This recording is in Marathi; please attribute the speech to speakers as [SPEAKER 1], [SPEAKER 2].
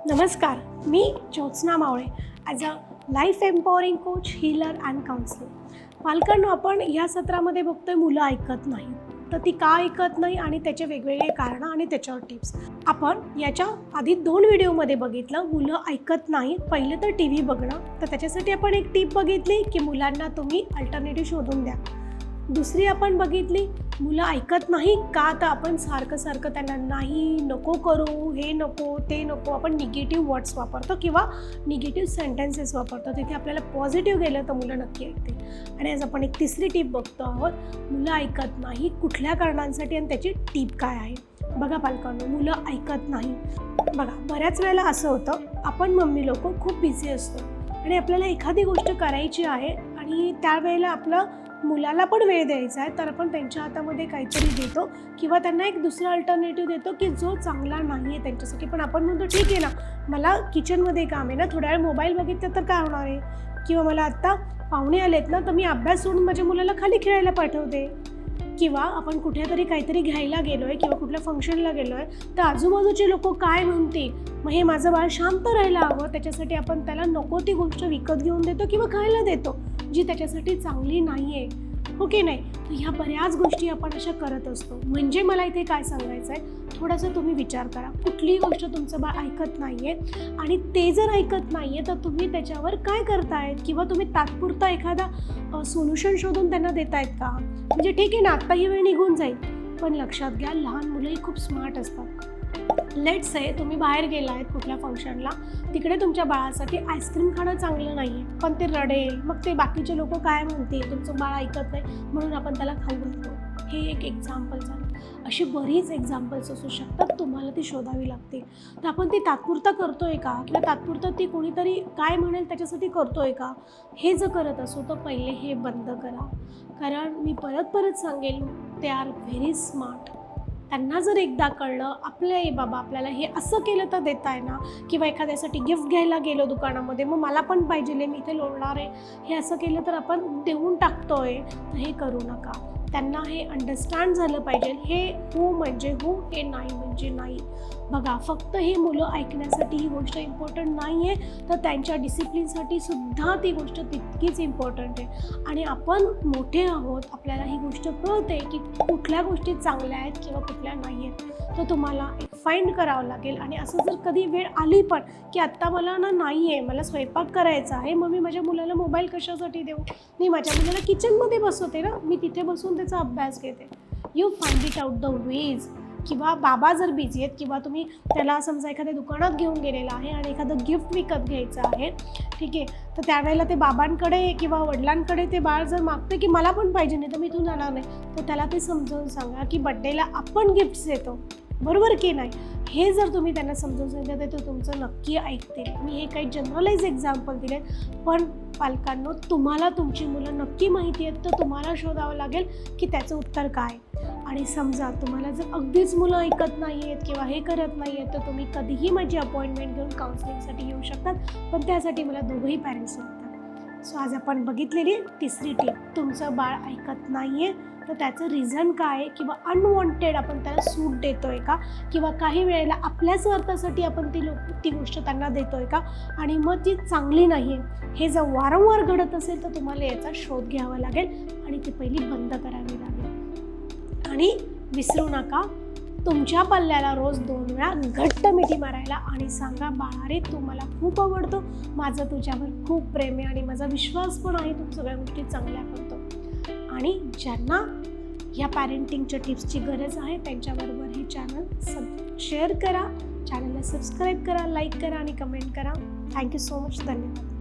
[SPEAKER 1] नमस्कार, मी Jyotsna Mawale as a life empowering coach, healer and counsellor. पालकांनो, आपण या सत्रामध्ये बघतोय मुलं ऐकत नाही. तर ती का ऐकत नाही आणि त्याचे वेगवेगळे कारणं आणि त्याच्यावर टिप्स. आपण याच्या आधी 2 व्हिडिओमध्ये बघितलं मुलं ऐकत नाही. पहिलं तर टी व्ही बघणं, तर त्याच्यासाठी आपण एक टिप बघितली की मुलांना तुम्ही अल्टरनेटिव्ह शोधून द्या. दुसरी आपण बघितली मुलं ऐकत नाही का, तर आपण सारखं त्यांना नाही, नको करू, हे नको, ते नको, आपण निगेटिव्ह वर्ड्स वापरतो किंवा निगेटिव्ह सेंटेन्सेस वापरतो. तिथे आपल्याला पॉझिटिव्ह गेलं तर मुलं नक्की ऐकते. आणि आज आपण एक तिसरी टिप बघतो आहोत, मुलं ऐकत नाही कुठल्या कारणांसाठी आणि त्याची टिप काय आहे. बघा पालकांनो, मुलं ऐकत नाही. बघा, बऱ्याच वेळेला असं होतं, आपण मम्मी लोक खूप बिझी असतो आणि आपल्याला एखादी गोष्ट करायची आहे आणि त्यावेळेला आपलं मुलाला पण वेळ द्यायचा आहे, तर आपण त्यांच्या हातामध्ये काहीतरी देतो किंवा त्यांना एक दुसरा अल्टरनेटिव्ह देतो की जो चांगला नाही आहे त्यांच्यासाठी. पण आपण म्हणतो ठीक आहे ना, मला किचनमध्ये काम आहे ना, थोड्या वेळ मोबाईल बघितलं तर काय होणार आहे, किंवा मला आत्ता पाहुणे आलेत ना, तर मी अभ्यास सोडून माझ्या मुलाला खाली खेळायला पाठवते. किंवा आपण कुठेतरी काहीतरी घ्यायला गेलो आहे किंवा कुठल्या फंक्शनला गेलो आहे, तर आजूबाजूचे लोक काय म्हणतील, मग हे माझं बाळ शांत राहायला हवं, त्याच्यासाठी आपण त्याला नको ती गोष्ट विकत घेऊन देतो किंवा खायला देतो जी त्याच्यासाठी चांगली नाही आहे. हो की नाही? तर ह्या बऱ्याच गोष्टी आपण अशा करत असतो. म्हणजे मला इथे काय सांगायचं आहे, थोडासा तुम्ही विचार करा, कुठलीही गोष्ट तुमचं बाळ ऐकत नाही आहे आणि ते जर ऐकत नाही आहे तर तुम्ही त्याच्यावर काय करतायत, किंवा तुम्ही तात्पुरता एखादा सोल्युशन शोधून त्यांना देतायत का. म्हणजे ठीक आहे ना, आत्ता ही वेळ निघून जाईल, पण लक्षात घ्या, लहान मुलंही खूप स्मार्ट असतात. लेट्स से तुम्ही बाहेर गेला आहेत कुठल्या फंक्शनला, तिकडे तुमच्या बाळासाठी आईस्क्रीम खाणं चांगलं नाही आहे, पण ते रडेल, मग ते बाकीचे लोक काय म्हणतील, तुमचं बाळ ऐकत नाही म्हणून आपण त्याला खाऊ घालतो. हे एक एक्झाम्पल झालं. अशी बरीच एक्झाम्पल्स असू शकतात, तुम्हाला ती शोधावी लागतील. तर आपण ती तात्पुरता करतोय का, किंवा तात्पुरतं ती कोणीतरी काय म्हणेल त्याच्यासाठी करतोय का, हे जर करत असो तर पहिले हे बंद करा. कारण मी परत सांगेल, ते आर व्हेरी स्मार्ट. त्यांना जर एकदा कळलं आपले आई बाबा आपल्याला हे असं केलं तर देताय ना, किंवा एखाद्यासाठी गिफ्ट घ्यायला गेलो दुकानामध्ये, मग मला पण पाहिजे, मी इथे लोळणार आहे, हे असं केलं तर आपण देऊन टाकतोय, तर हे करू नका. त्यांना हे अंडरस्टँड झालं पाहिजे, हे हो म्हणजे हो, हे नाही म्हणजे नाही. बघा, फक्त हे मुलं ऐकण्यासाठी ही गोष्ट इम्पॉर्टंट नाही आहे, तर त्यांच्या डिसिप्लिनसाठी सुद्धा ती गोष्ट तितकीच इम्पॉर्टंट आहे. आणि आपण मोठे आहोत, आपल्याला ही गोष्ट कळते की कुठल्या गोष्टी चांगल्या आहेत किंवा कुठल्या नाही आहेत. तर तुम्हाला एक फाइंड करावं लागेल. आणि असं जर कधी वेळ आली पण की आत्ता मला नाही आहे, मला स्वयंपाक करायचा आहे, मग मी माझ्या मुलाला मोबाईल कशासाठी देऊ, मी माझ्या मुलाला किचनमध्ये बसवते ना, मी तिथे बसून त्याचा अभ्यास घेते. You find it out the ways. किंवा बाबा जर बिझी आहेत, किंवा तुम्ही त्याला समजा एखाद्या दुकानात घेऊन गेलेला आहे आणि एखादं गिफ्ट विकत घ्यायचं आहे, ठीक आहे, तर त्यावेळेला ते बाबांकडे किंवा वडिलांकडे ते बाळ जर मागते की मला पण पाहिजे, नाही तर मी इथून जाणार नाही, तर त्याला ते समजावून सांगा की बड्डेला आपण गिफ्ट्स देतो, बरोबर की नाही. हे जर तुम्ही त्यांना समजून सांगितलं तर तुमचं नक्की ऐकतील. मी हे काही जनरलाइज एक्झाम्पल दिले, पण पालकांनो, तुम्हाला तुमची मुलं नक्की माहिती आहेत, तर तुम्हाला शोधावं लागेल की त्याचं उत्तर काय. आणि समजा तुम्हाला जर अगदीच मुलं ऐकत नाही आहेत किंवा हे करत नाही आहेत, तर तुम्ही कधीही माझी अपॉइंटमेंट घेऊन काउन्सिलिंगसाठी येऊ शकतात, पण त्यासाठी मला दोघंही पॅरेंट्स लागतात. सो आज आपण बघितलेली तिसरी टीप, तुमचं बाळ ऐकत नाही आहे तर त्याचं रिझन काय आहे, किंवा अनवॉन्टेड आपण त्याला सूट देतो आहे का, किंवा काही वेळेला आपल्या स्वार्थासाठी आपण ती गोष्ट त्यांना देतो आहे का, आणि मग ती चांगली नाही आहे. हे जर वारंवार घडत असेल तर तुम्हाला याचा शोध घ्यावा लागेल आणि ती पहिली बंद करावी लागेल. आणि विसरू नका, तुमच्या पल्ल्याला रोज 2 वेळा घट्ट मिठी मारायला आणि सांगा, बाळा रे, तू मला खूप आवडतो, माझं तुझ्यावर खूप प्रेम आहे आणि माझा विश्वास पण आहे, तू सगळ्या गोष्टी चांगल्या करतो. आणि ज्यांना ह्या पॅरेंटिंगच्या टिप्सची गरज आहे त्यांच्याबरोबर हे चॅनल शेअर करा, चॅनलला सबस्क्राईब करा, लाईक करा आणि कमेंट करा. Thank you so much. धन्यवाद.